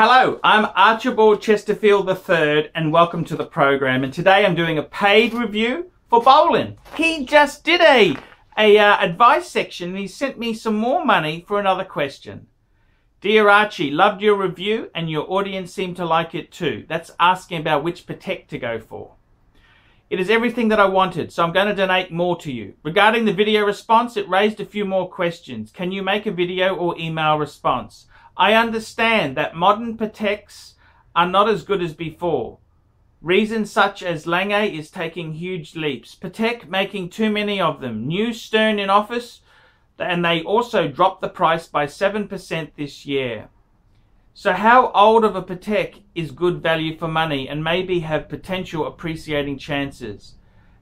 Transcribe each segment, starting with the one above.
Hello, I'm Archibald Chesterfield III and welcome to the program. And today I'm doing a paid review for Bolin. He just did a advice section and he sent me some more money for another question. Dear Archie, loved your review and your audience seemed to like it too. That's asking about which Patek to go for. It is everything that I wanted, so I'm going to donate more to you. Regarding the video response, it raised a few more questions. Can you make a video or email response? I understand that modern Pateks are not as good as before. Reasons such as Lange is taking huge leaps. Patek making too many of them. New Stern in office, and they also dropped the price by 7% this year. So how old of a Patek is good value for money and maybe have potential appreciating chances?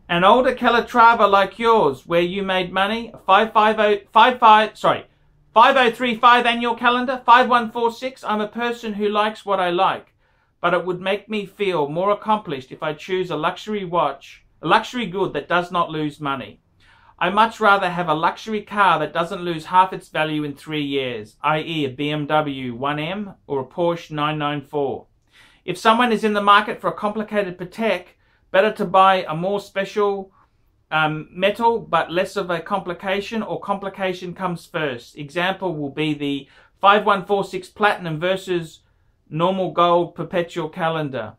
An older Calatrava like yours, where you made money, 5035 annual calendar, 5146. I'm a person who likes what I like, but it would make me feel more accomplished if I choose a luxury watch, a luxury good that does not lose money. I much rather have a luxury car that doesn't lose half its value in 3 years, i.e. a BMW 1M or a Porsche 994. If someone is in the market for a complicated Patek, better to buy a more special metal but less of a complication, or complication comes first. Example will be the 5146 Platinum versus normal gold perpetual calendar.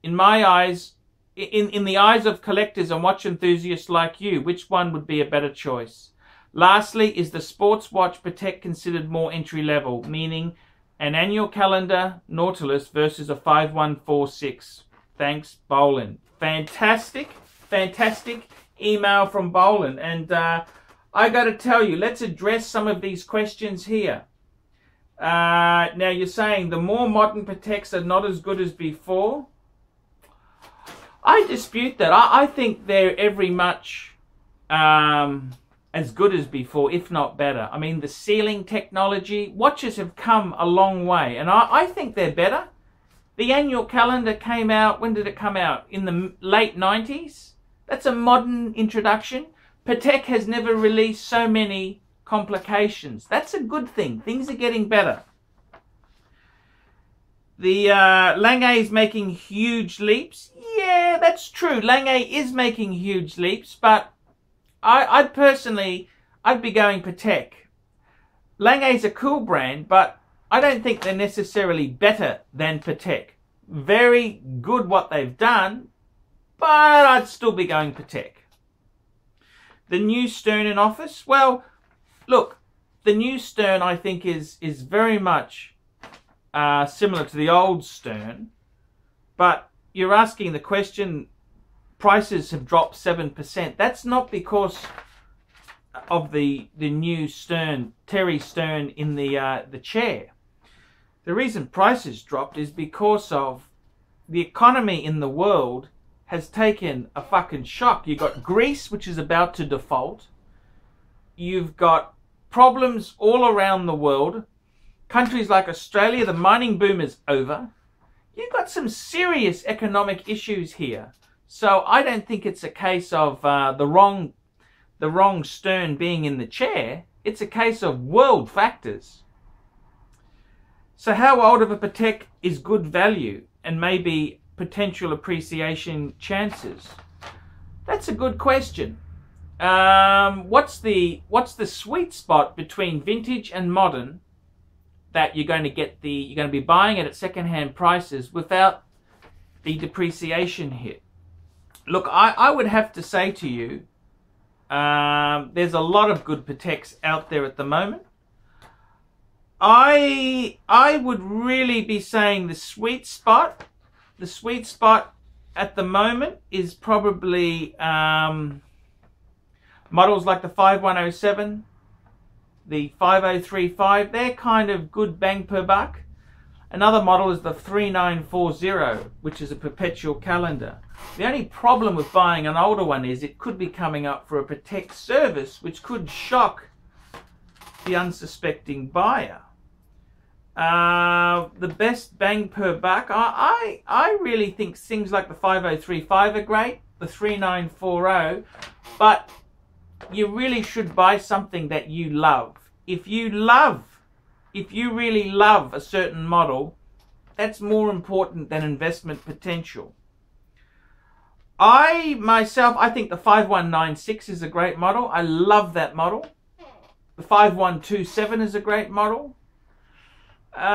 In my eyes, in the eyes of collectors and watch enthusiasts like you, which one would be a better choice? Lastly, is the sports watch Patek considered more entry level, meaning an annual calendar Nautilus versus a 5146? Thanks, Bolin. Fantastic email from Bolin, and I got to tell you, let's address some of these questions here. Now you're saying the more modern Pateks are not as good as before. I dispute that. I think they're every much as good as before, if not better. I mean, the sealing technology, watches have come a long way, and I think they're better. The annual calendar came out, when did it come out? In the late 90s? That's a modern introduction. Patek has never released so many complications. That's a good thing. Things are getting better. The Lange is making huge leaps. Yeah, that's true. Lange is making huge leaps, but I'd be going Patek. Lange is a cool brand, but I don't think they're necessarily better than Patek. Very good what they've done, but I'd still be going Patek. The new Stern in office? Well, look, the new Stern I think is very much similar to the old Stern, but you're asking the question, prices have dropped 7%. That's not because of the new Stern, Terry Stern in the chair. The reason prices dropped is because of the economy in the world has taken a fucking shock. You've got Greece, which is about to default. You've got problems all around the world. Countries like Australia, the mining boom is over. You've got some serious economic issues here. So I don't think it's a case of the wrong Stern being in the chair. It's a case of world factors. So how old of a Patek is good value and maybe potential appreciation chances? That's a good question. What's the sweet spot between vintage and modern that you're going to be buying it at second-hand prices without the depreciation hit? Look, I would have to say to you, there's a lot of good Pateks out there at the moment. I would really be saying the sweet spot at the moment is probably models like the 5107, the 5035. They're kind of good bang per buck. Another model is the 3940, which is a perpetual calendar. The only problem with buying an older one is it could be coming up for a Patek service, which could shock the unsuspecting buyer. The best bang per buck, I really think things like the 5035 are great, the 3940, but you really should buy something that you love. If you really love a certain model, That's more important than investment potential. I think the 5196 is a great model. I love that model. The 5127 is a great model. That's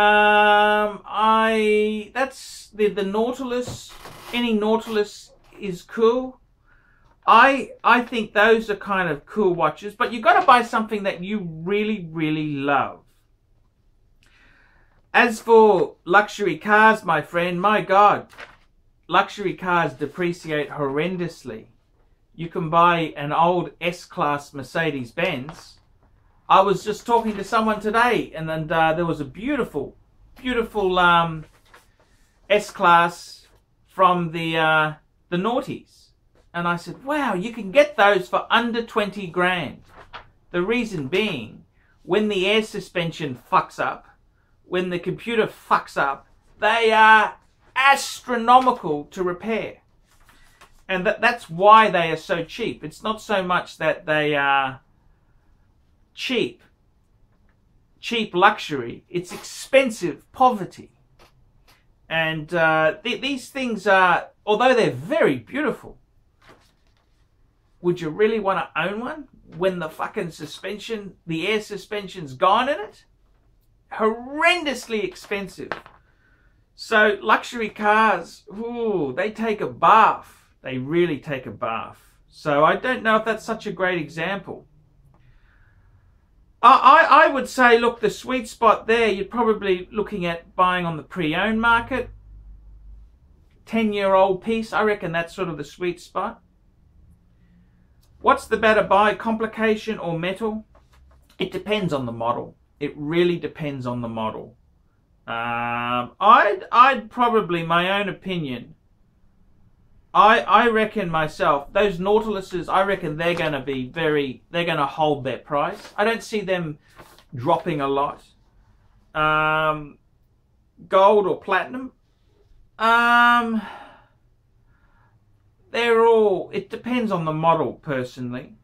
the Nautilus. Any Nautilus is cool. I think those are kind of cool watches, but you've got to buy something that you really, really love. As for luxury cars, my friend, my God, luxury cars depreciate horrendously. You can buy an old S-Class Mercedes-Benz. I was just talking to someone today, and then there was a beautiful, beautiful S-Class from the noughties. And I said, wow, you can get those for under 20 grand. The reason being, when the air suspension fucks up, when the computer fucks up, they are astronomical to repair. And that's why they are so cheap. It's not so much that they are cheap luxury. It's expensive poverty. And these things are, although they're very beautiful, would you really want to own one when the fucking suspension, the air suspension's gone in it? Horrendously expensive. So luxury cars, ooh, they take a bath. They really take a bath. So I don't know if that's such a great example. I would say, look, the sweet spot there, you're probably looking at buying on the pre-owned market. 10-year-old piece, I reckon that's sort of the sweet spot. What's the better buy, complication or metal? It depends on the model. It really depends on the model. I'd probably, my own opinion, I reckon myself, those Nautiluses, I reckon they're going to be they're going to hold their price. I don't see them dropping a lot. Gold or platinum, they're all, it depends on the model personally.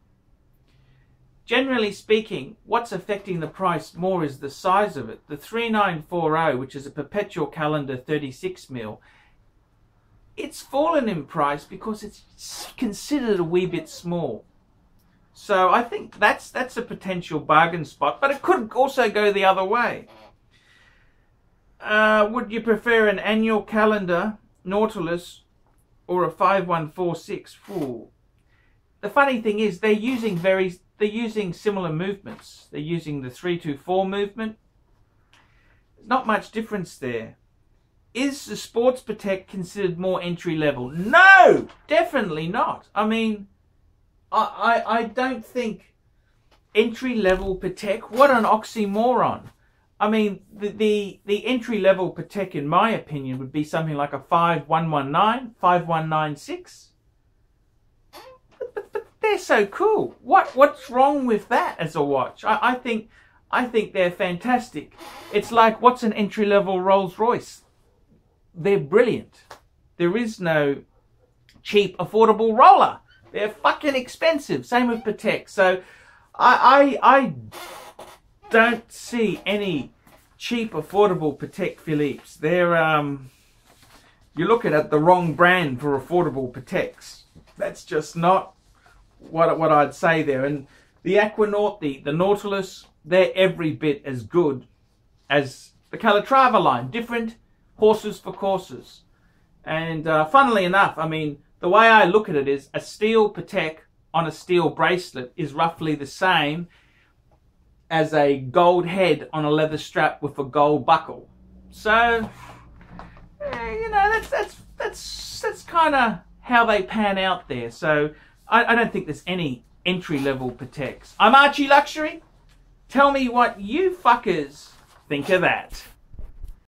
Generally speaking, what's affecting the price more is the size of it. The 3940, which is a perpetual calendar 36mm, it's fallen in price because it's considered a wee bit small. So I think that's a potential bargain spot, but it could also go the other way. Would you prefer an annual calendar Nautilus or a 5146? Ooh. The funny thing is they're using similar movements. They're using the 324 movement. Not much difference there. Is the sports Patek considered more entry level? No, definitely not. I mean, I don't think entry level Patek, what an oxymoron. I mean, the entry level Patek, in my opinion, would be something like a 5119, 5196. But they're so cool. What's wrong with that as a watch? I think they're fantastic. It's like, what's an entry level Rolls Royce? They're brilliant. There is no cheap, affordable roller. They're fucking expensive. Same with Patek. So I don't see any cheap, affordable Patek Philippe's. They're you're looking at the wrong brand for affordable Pateks. That's just not what I'd say there. And the Aquanaut, the Nautilus, they're every bit as good as the Calatrava line. Different horses for courses. And funnily enough, I mean, the way I look at it is a steel Patek on a steel bracelet is roughly the same as a gold head on a leather strap with a gold buckle. So, you know, that's kind of how they pan out there. So I don't think there's any entry-level Pateks. I'm ArchieLuxury. Tell me what you fuckers think of that.